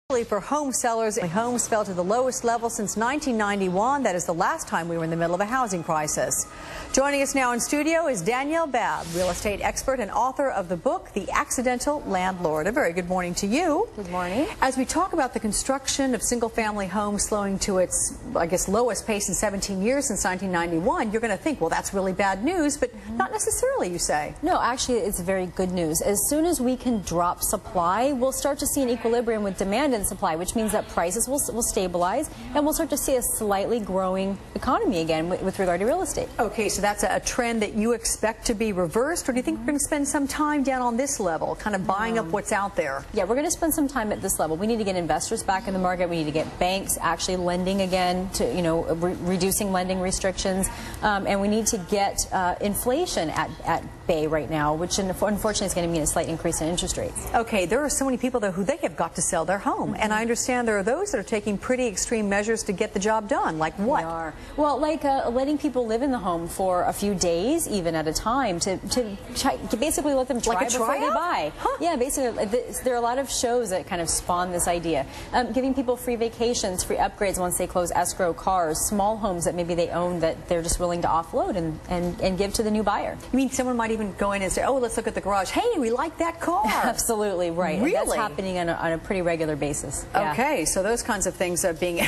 For home sellers, homes fell to the lowest level since 1991. That is the last time we were in the middle of a housing crisis. Joining us now in studio is Dani Babb, real estate expert and author of the book, The Accidental Landlord. A very good morning to you. Good morning. As we talk about the construction of single-family homes slowing to its, I guess, lowest pace in 17 years since 1991, you're going to think, well, that's really bad news, but not necessarily, you say. No, actually, it's very good news. As soon as we can drop supply, we'll start to see an equilibrium with demand and supply, which means that prices will stabilize, and we'll start to see a slightly growing economy again with regard to real estate. Okay, so that's a trend that you expect to be reversed, or do you think we're going to spend some time down on this level, kind of buying up what's out there? Yeah, we're going to spend some time at this level. We need to get investors back in the market. We need to get banks actually lending again, to reducing lending restrictions, and we need to get inflation at bay right now, which unfortunately is going to mean a slight increase in interest rates. Okay, there are so many people though who they have got to sell their home, and I understand there are those that are taking pretty extreme measures to get the job done. Like what? Well, like letting people live in the home for a few days, even at a time, to basically let them try before they buy. Huh. Yeah, basically, there are a lot of shows that kind of spawn this idea. Giving people free vacations, free upgrades once they close escrow, cars, small homes that maybe they own that they're just willing to offload and give to the new buyer. You mean someone might even go in and say, oh, let's look at the garage. Hey, we like that car. Absolutely right. Really? And that's happening on a pretty regular basis. Yeah. Okay, so those kinds of things are being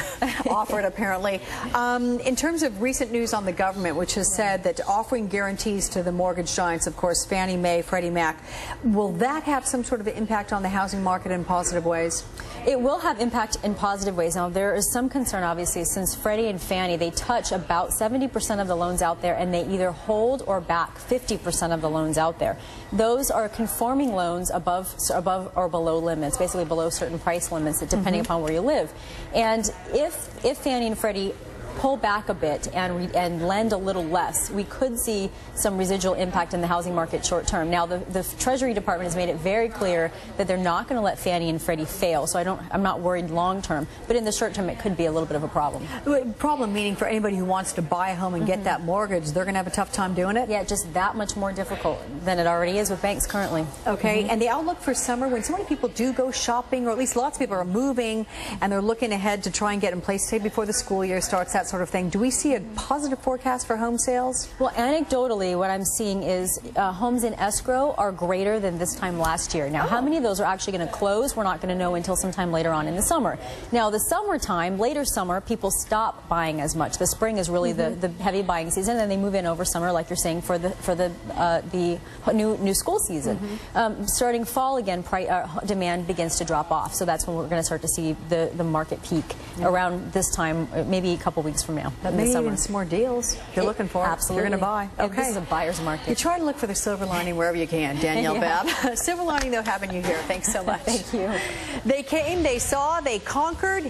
offered apparently. In terms of recent news on the government, which has said that offering guarantees to the mortgage giants, of course, Fannie Mae, Freddie Mac, will that have some sort of impact on the housing market in positive ways? It will have impact in positive ways. Now, there is some concern, obviously, since Freddie and Fannie, they touch about 70% of the loans out there, and they either hold or back 50% of the loans out there. Those are conforming loans above or below limits, basically below certain price limits, depending upon where you live. And if Fannie and Freddie pull back a bit and lend a little less, we could see some residual impact in the housing market short term. Now, the Treasury Department has made it very clear that they're not going to let Fannie and Freddie fail, so I'm not worried long term, but in the short term it could be a little bit of a problem. Problem meaning for anybody who wants to buy a home and get that mortgage, they're going to have a tough time doing it? Yeah, just that much more difficult than it already is with banks currently. Okay, and the outlook for summer, when so many people do go shopping, or at least lots of people are moving, and they're looking ahead to try and get in place, say, before the school year starts, that sort of thing. Do we see a positive forecast for home sales? Well, anecdotally, what I'm seeing is homes in escrow are greater than this time last year. Now, how many of those are actually going to close, we're not going to know until sometime later on in the summer. Now, the summertime, later summer, people stop buying as much. The spring is really the heavy buying season, and then they move in over summer, like you're saying, for the new school season. Starting fall again, demand begins to drop off. So that's when we're going to start to see the market peak around this time, maybe a couple weeks from now. But maybe even some more deals you're looking for. Absolutely. You're going to buy. Okay. This is a buyer's market. You try to look for the silver lining wherever you can, Dani Babb. Silver lining, though, having you here. Thanks so much. Thank you. They came, they saw, they conquered.